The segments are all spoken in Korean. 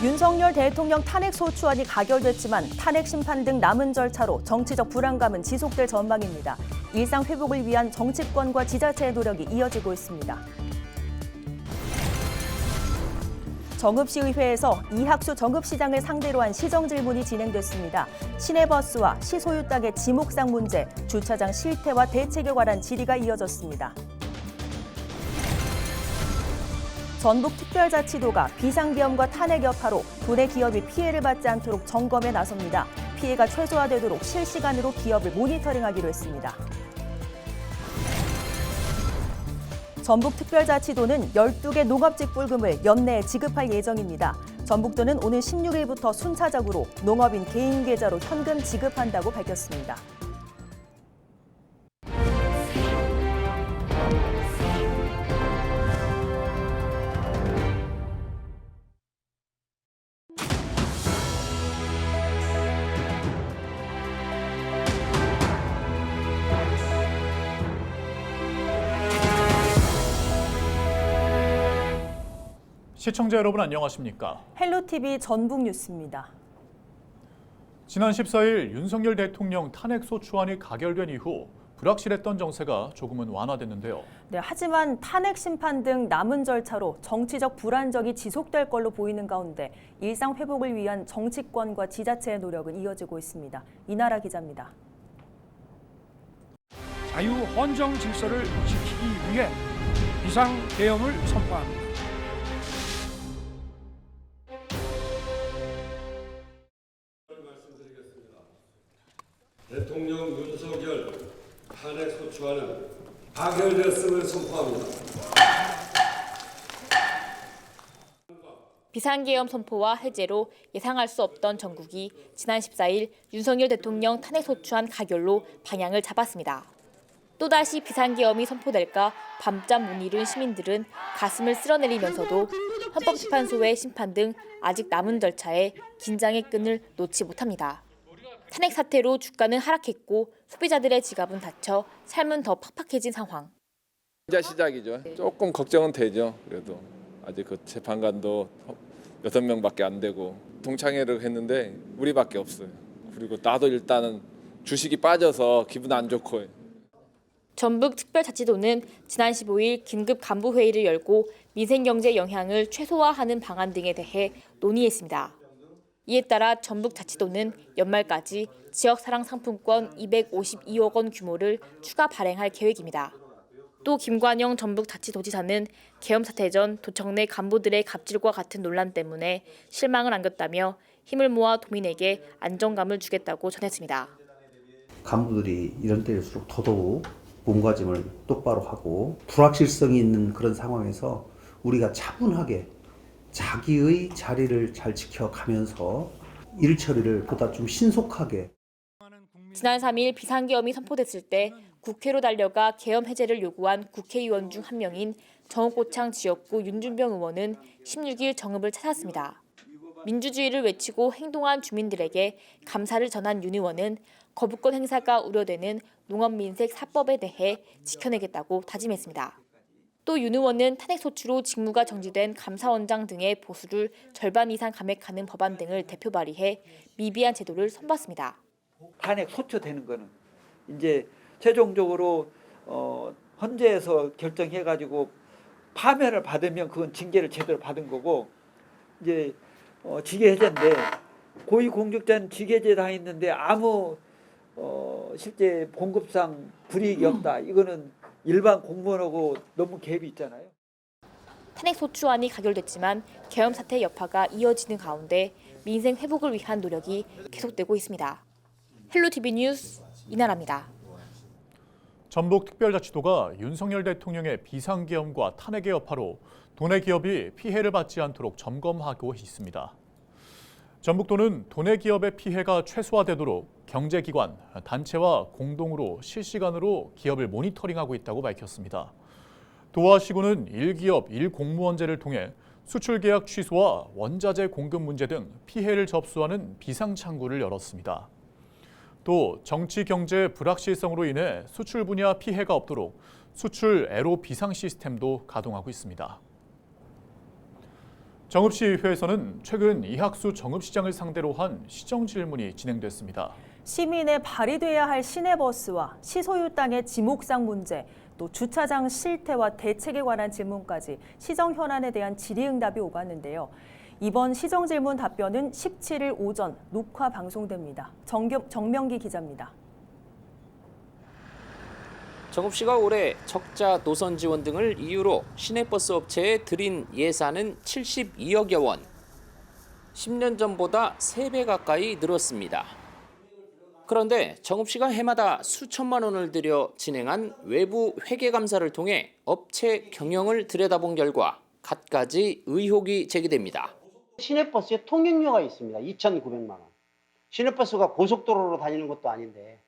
윤석열 대통령 탄핵 소추안이 가결됐지만 탄핵 심판 등 남은 절차로 정치적 불안감은 지속될 전망입니다. 일상 회복을 위한 정치권과 지자체의 노력이 이어지고 있습니다. 정읍시의회에서 이학수 정읍시장을 상대로 한 시정질문이 진행됐습니다. 시내버스와 시소유 땅의 지목상 문제, 주차장 실태와 대책에 관한 질의가 이어졌습니다. 전북특별자치도가 비상계엄과 탄핵 여파로 도내 기업이 피해를 받지 않도록 점검에 나섭니다. 피해가 최소화되도록 실시간으로 기업을 모니터링하기로 했습니다. 전북특별자치도는 12개 농업직불금을 연내에 지급할 예정입니다. 전북도는 오는 16일부터 순차적으로 농업인 개인 계좌로 현금 지급한다고 밝혔습니다. 시청자 여러분 안녕하십니까? 헬로TV 전북뉴스입니다. 지난 14일 윤석열 대통령 탄핵 소추안이 가결된 이후 불확실했던 정세가 조금은 완화됐는데요. 네, 하지만 탄핵 심판 등 남은 절차로 정치적 불안정이 지속될 걸로 보이는 가운데 일상 회복을 위한 정치권과 지자체의 노력은 이어지고 있습니다. 이나라 기자입니다. 자유 헌정 질서를 지키기 위해 비상계엄을 선포합니다. 대통령 윤석열 탄핵 소추안은 가결되었음을 선포합니다. 비상계엄 선포와 해제로 예상할 수 없던 전국이 지난 14일 윤석열 대통령 탄핵 소추안 가결로 방향을 잡았습니다. 또다시 비상계엄이 선포될까 밤잠 못 이룬 시민들은 가슴을 쓸어내리면서도 헌법재판소의 심판 등 아직 남은 절차에 긴장의 끈을 놓지 못합니다. 탄핵 사태로 주가는 하락했고 소비자들의 지갑은 닫혀 삶은 더 팍팍해진 상황. 이제 시작이죠. 조금 걱정은 되죠. 그래도 아직 그 재판관도 6명밖에 안 되고 동창회를 했는데 우리밖에 없어요. 그리고 나도 일단은 주식이 빠져서 기분 안 좋고. 전북특별자치도는 지난 15일 긴급 간부회의를 열고 민생경제 영향을 최소화하는 방안 등에 대해 논의했습니다. 이에 따라 전북자치도는 연말까지 지역사랑상품권 252억 원 규모를 추가 발행할 계획입니다. 또 김관영 전북자치도지사는 계엄 사태 전 도청 내 간부들의 갑질과 같은 논란 때문에 실망을 안겼다며 힘을 모아 도민에게 안정감을 주겠다고 전했습니다. 간부들이 이런 때일수록 더더욱 몸가짐을 똑바로 하고 불확실성이 있는 그런 상황에서 우리가 차분하게 자기의 자리를 잘 지켜가면서 일 처리를 보다 좀 신속하게. 지난 3일 비상계엄이 선포됐을 때 국회로 달려가 계엄 해제를 요구한 국회의원 중 한 명인 정읍고창 지역구 윤준병 의원은 16일 정읍을 찾았습니다. 민주주의를 외치고 행동한 주민들에게 감사를 전한 윤 의원은 거부권 행사가 우려되는 농업민색 4법에 대해 지켜내겠다고 다짐했습니다. 또 윤 의원은 탄핵 소추로 직무가 정지된 감사원장 등의 보수를 절반 이상 감액하는 법안 등을 대표 발의해 미비한 제도를 선봤습니다. 탄핵 소추되는 거는 이제 최종적으로 헌재에서 결정해가지고 파면을 받으면 그건 징계를 제대로 받은 거고 이제 직위해제인데 고위공직자는 직위해제 당했는데 아무 실제 봉급상 불이익이 없다. 이거는 일반 공무원하고 너무 갭이 있잖아요. 탄핵 소추안이 가결됐지만 계엄 사태 여파가 이어지는 가운데 민생 회복을 위한 노력이 계속되고 있습니다. 헬로TV 뉴스 이나라입니다. 전북특별자치도가 윤석열 대통령의 비상계엄과 탄핵의 여파로 도내 기업이 피해를 받지 않도록 점검하고 있습니다. 전북도는 도내 기업의 피해가 최소화되도록 경제기관, 단체와 공동으로 실시간으로 기업을 모니터링하고 있다고 밝혔습니다. 도와 시군은 1기업 1공무원제를 통해 수출계약 취소와 원자재 공급 문제 등 피해를 접수하는 비상창구를 열었습니다. 또 정치 경제 불확실성으로 인해 수출 분야 피해가 없도록 수출 애로 비상 시스템도 가동하고 있습니다. 정읍시의회에서는 최근 이학수 정읍시장을 상대로 한 시정 질문이 진행됐습니다. 시민의 발휘돼야 할 시내버스와 시소유 땅의 지목상 문제, 또 주차장 실태와 대책에 관한 질문까지 시정 현안에 대한 질의응답이 오갔는데요. 이번 시정 질문 답변은 17일 오전 녹화 방송됩니다. 정명기 기자입니다. 정읍시가 올해 적자 노선 지원 등을 이유로 시내버스 업체에 들인 예산은 72억여 원. 10년 전보다 3배 가까이 늘었습니다. 그런데 정읍시가 해마다 수천만 원을 들여 진행한 외부 회계감사를 통해 업체 경영을 들여다본 결과 갖가지 의혹이 제기됩니다. 시내버스에 통행료가 있습니다. 2,900만 원. 시내버스가 고속도로로 다니는 것도 아닌데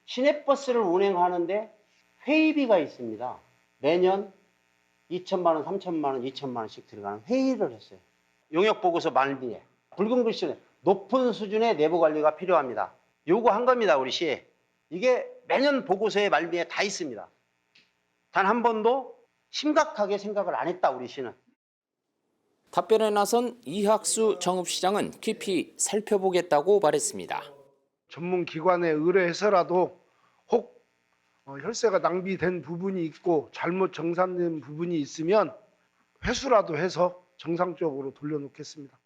시내버스를 운행하는데 회의비가 있습니다. 매년 2천만 원, 3천만 원, 2천만 원씩 들어가는 회의를 했어요. 용역보고서 말미에 붉은 글씨에 높은 수준의 내부 관리가 필요합니다. 요구한 겁니다. 우리 시에. 이게 매년 보고서의 말미에 다 있습니다. 단 한 번도 심각하게 생각을 안 했다. 우리 시는. 답변에 나선 이학수 정읍시장은 깊이 살펴보겠다고 말했습니다. 전문기관에 의뢰해서라도 혹 혈세가 낭비된 부분이 있고 잘못 정산된 부분이 있으면 회수라도 해서 정상적으로 돌려놓겠습니다.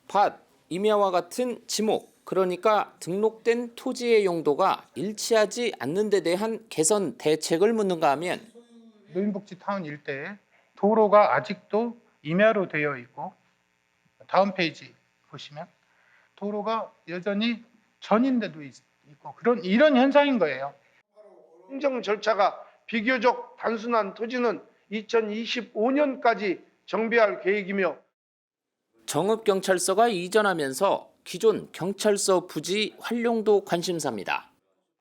밭, 임야와 같은 지목, 그러니까 등록된 토지의 용도가 일치하지 않는 데 대한 개선 대책을 묻는가 하면 노인복지타운 일대에 도로가 아직도 임야로 되어 있고 다음 페이지 보시면 도로가 여전히 전인데도 있고 이런 현상인 거예요. 행정 절차가 비교적 단순한 토지는 2025년까지 정비할 계획이며 정읍경찰서가 이전하면서 기존 경찰서 부지 활용도 관심사입니다.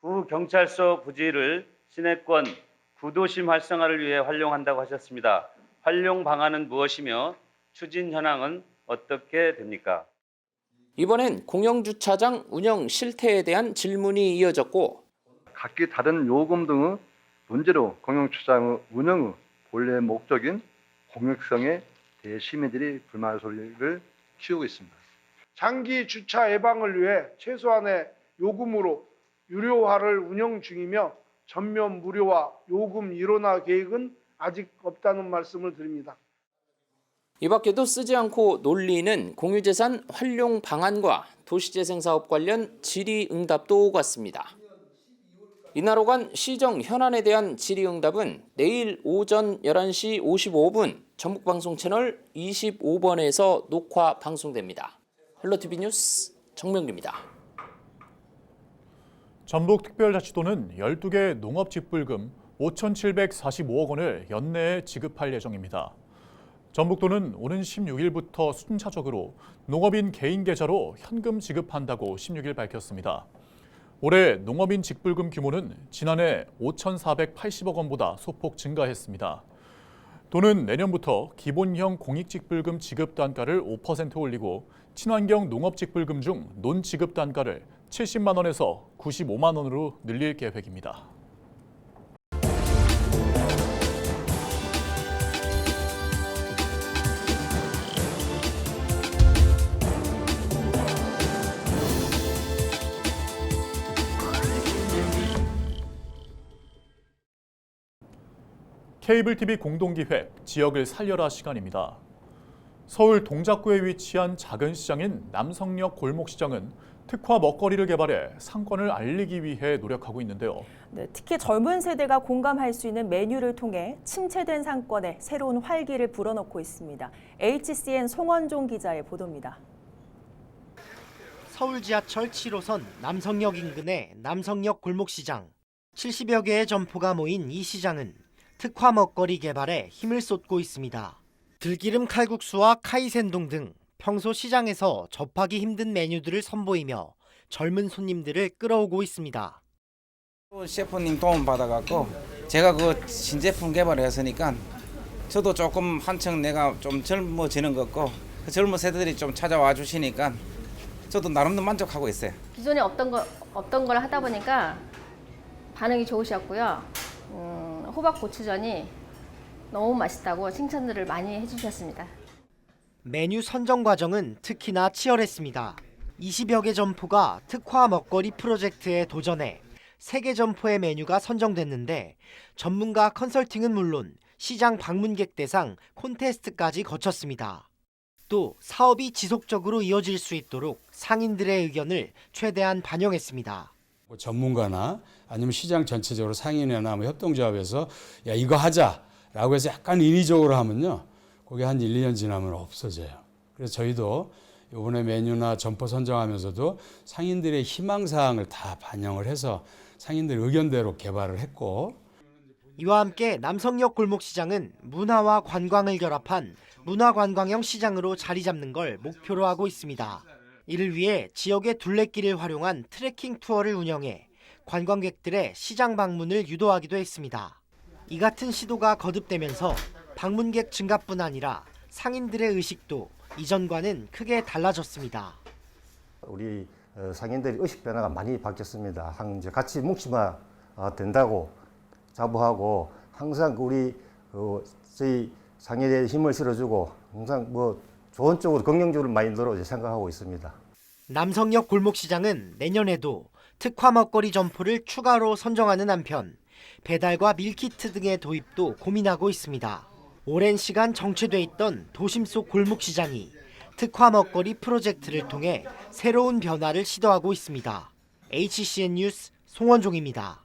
구 경찰서 부지를 시내권 구도심 활성화를 위해 활용한다고 하셨습니다. 활용 방안은 무엇이며 추진 현황은 어떻게 됩니까? 이번엔 공영주차장 운영 실태에 대한 질문이 이어졌고 각기 다른 요금 등의 문제로 공영주차장 운영의 본래 목적인 공익성에 대해 시민들이 불만 소리를 키우고 있습니다. 장기 주차 예방을 위해 최소한의 요금으로 유료화를 운영 중이며 전면 무료화 요금 일원화 계획은 아직 없다는 말씀을 드립니다. 이 밖에도 쓰지 않고 논리는 공유재산 활용 방안과 도시재생사업 관련 질의응답도 오갔습니다. 이날 오간 시정 현안에 대한 질의응답은 내일 오전 11시 55분 전북방송 채널 25번에서 녹화 방송됩니다. 헬로티비 뉴스 정명기입니다. 전북특별자치도는 12개 농업직불금 5,745억 원을 연내에 지급할 예정입니다. 전북도는 오는 16일부터 순차적으로 농업인 개인 계좌로 현금 지급한다고 16일 밝혔습니다. 올해 농업인 직불금 규모는 지난해 5,480억 원보다 소폭 증가했습니다. 도는 내년부터 기본형 공익직불금 지급 단가를 5% 올리고 친환경 농업직불금 중 논지급 단가를 70만 원에서 95만 원으로 늘릴 계획입니다. 케이블 TV 공동기획 지역을 살려라 시간입니다. 서울 동작구에 위치한 작은 시장인 남성역 골목시장은 특화 먹거리를 개발해 상권을 알리기 위해 노력하고 있는데요. 네, 특히 젊은 세대가 공감할 수 있는 메뉴를 통해 침체된 상권에 새로운 활기를 불어넣고 있습니다. HCN 송원종 기자의 보도입니다. 서울 지하철 7호선 남성역 인근의 남성역 골목시장. 70여 개의 점포가 모인 이 시장은 특화 먹거리 개발에 힘을 쏟고 있습니다. 들기름 칼국수와 카이센동 등 평소 시장에서 접하기 힘든 메뉴들을 선보이며 젊은 손님들을 끌어오고 있습니다. 셰프님 도움 받아갖고 제가 그 신제품 개발을 했으니까 저도 조금 한층 내가 좀 젊어지는 것 같고 그 젊은 세대들이 좀 찾아와 주시니까 저도 나름대로 만족하고 있어요. 기존에 없던 걸 하다 보니까 반응이 좋으셨고요. 호박 고추전이 너무 맛있다고 칭찬들을 많이 해주셨습니다. 메뉴 선정 과정은 특히나 치열했습니다. 20여 개 점포가 특화 먹거리 프로젝트에 도전해 3개 점포의 메뉴가 선정됐는데 전문가 컨설팅은 물론 시장 방문객 대상 콘테스트까지 거쳤습니다. 또 사업이 지속적으로 이어질 수 있도록 상인들의 의견을 최대한 반영했습니다. 전문가나 아니면 시장 전체적으로 상인회나 협동조합에서 야 이거 하자라고 해서 약간 인위적으로 하면요. 그게 한 1, 2년 지나면 없어져요. 그래서 저희도 이번에 메뉴나 점포 선정하면서도 상인들의 희망사항을 다 반영을 해서 상인들 의견대로 개발을 했고, 이와 함께 남성역 골목시장은 문화와 관광을 결합한 문화관광형 시장으로 자리 잡는 걸 목표로 하고 있습니다. 이를 위해 지역의 둘레길을 활용한 트레킹 투어를 운영해 관광객들의 시장 방문을 유도하기도 했습니다. 이 같은 시도가 거듭되면서 방문객 증가뿐 아니라 상인들의 의식도 이전과는 크게 달라졌습니다. 우리 상인들의 의식 변화가 많이 바뀌었습니다. 이제 같이 뭉치면 된다고 자부하고 항상 우리 저희 상인에 힘을 실어주고 항상 좋은 쪽으로 긍정적으로 마인드로 생각하고 있습니다. 남성역 골목시장은 내년에도 특화 먹거리 점포를 추가로 선정하는 한편 배달과 밀키트 등의 도입도 고민하고 있습니다. 오랜 시간 정체돼 있던 도심 속 골목시장이 특화 먹거리 프로젝트를 통해 새로운 변화를 시도하고 있습니다. HCN 뉴스 송원종입니다.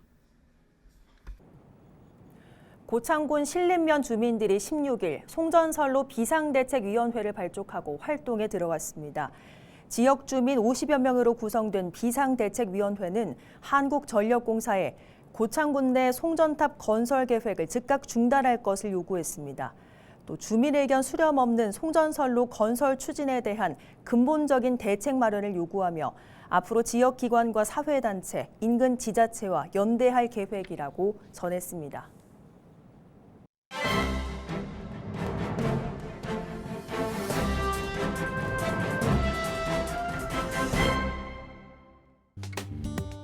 고창군 신림면 주민들이 16일 송전선로 비상대책위원회를 발족하고 활동에 들어갔습니다. 지역 주민 50여 명으로 구성된 비상대책위원회는 한국전력공사에 고창군 내 송전탑 건설 계획을 즉각 중단할 것을 요구했습니다. 또 주민 의견 수렴 없는 송전선로 건설 추진에 대한 근본적인 대책 마련을 요구하며 앞으로 지역기관과 사회단체, 인근 지자체와 연대할 계획이라고 전했습니다.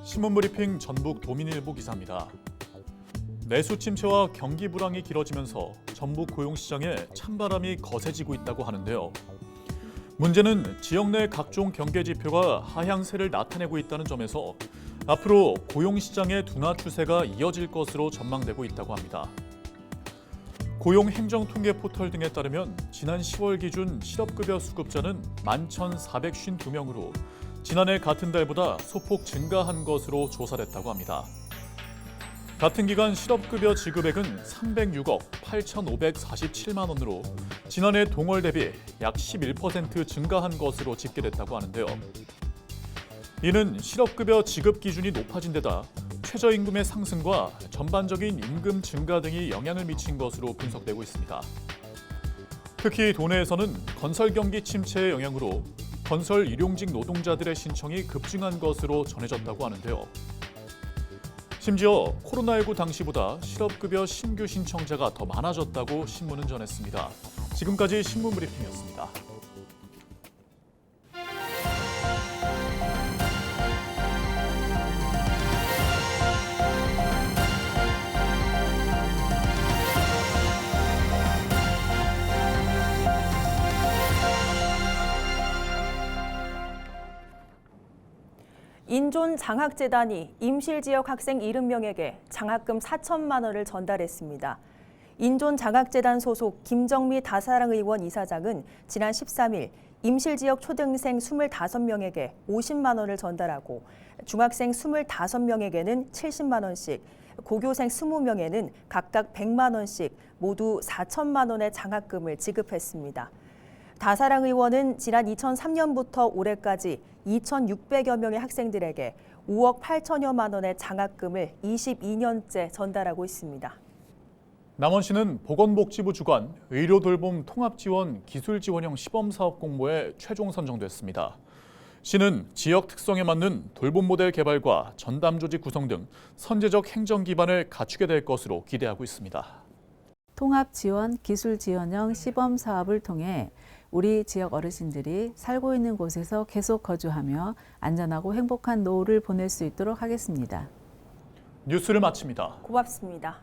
신문브리핑 전북 도민일보 기사입니다. 내수 침체와 경기 불황이 길어지면서 전북 고용시장에 찬바람이 거세지고 있다고 하는데요. 문제는 지역 내 각종 경계 지표가 하향세를 나타내고 있다는 점에서 앞으로 고용시장의 둔화 추세가 이어질 것으로 전망되고 있다고 합니다. 고용행정통계 포털 등에 따르면 지난 10월 기준 실업급여 수급자는 11,452명으로 지난해 같은 달보다 소폭 증가한 것으로 조사됐다고 합니다. 같은 기간 실업급여 지급액은 306억 8,547만 원으로 지난해 동월 대비 약 11% 증가한 것으로 집계됐다고 하는데요. 이는 실업급여 지급 기준이 높아진 데다 최저임금의 상승과 전반적인 임금 증가 등이 영향을 미친 것으로 분석되고 있습니다. 특히 도내에서는 건설 경기 침체의 영향으로 건설 일용직 노동자들의 신청이 급증한 것으로 전해졌다고 하는데요. 심지어 코로나19 당시보다 실업급여 신규 신청자가 더 많아졌다고 신문은 전했습니다. 지금까지 신문브리핑이었습니다. 인존장학재단이 임실지역 학생 70명에게 장학금 4천만 원을 전달했습니다. 인존장학재단 소속 김정미 다사랑 의원 이사장은 지난 13일 임실지역 초등생 25명에게 50만 원을 전달하고 중학생 25명에게는 70만 원씩, 고교생 20명에는 각각 100만 원씩 모두 4천만 원의 장학금을 지급했습니다. 다사랑 의원은 지난 2003년부터 올해까지 2,600여 명의 학생들에게 5억 8천여만 원의 장학금을 22년째 전달하고 있습니다. 남원시는 보건복지부 주관 의료돌봄 통합지원 기술지원형 시범사업 공모에 최종 선정됐습니다. 시는 지역 특성에 맞는 돌봄 모델 개발과 전담 조직 구성 등 선제적 행정 기반을 갖추게 될 것으로 기대하고 있습니다. 통합지원 기술지원형 시범사업을 통해 우리 지역 어르신들이 살고 있는 곳에서 계속 거주하며 안전하고 행복한 노후를 보낼 수 있도록 하겠습니다. 뉴스를 마칩니다. 고맙습니다.